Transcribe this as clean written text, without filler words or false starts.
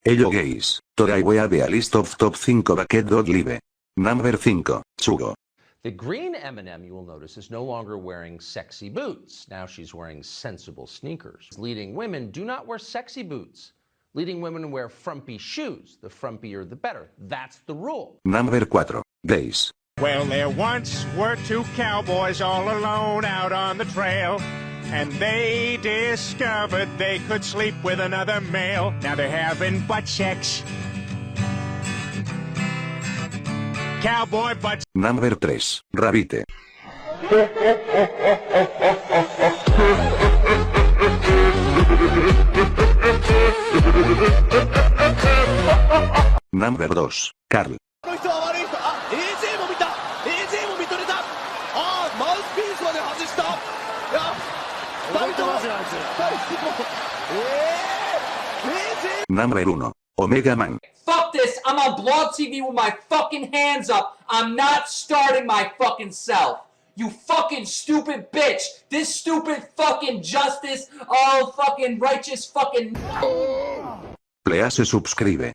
Hello guys, today we have a list of top 5 Baked.Live. Number 5, Sugo. The green M&M, you will notice, is no longer wearing sexy boots. Now she's wearing sensible sneakers. Leading women do not wear sexy boots. Leading women wear frumpy shoes. The frumpier the better. That's the rule. Number 4, Days. Well, there once were two cowboys all alone out on the trail, and they discovered they could sleep with another male. Now they're having butt sex. Cowboy butt. Number 3, Rabbit. Number 2, Carl. Number 1, Omega Man. Fuck this, I'm on Blog TV with my fucking hands up. I'm not starting my fucking self. You fucking stupid bitch. This stupid fucking justice, all fucking righteous fucking... Please subscribe.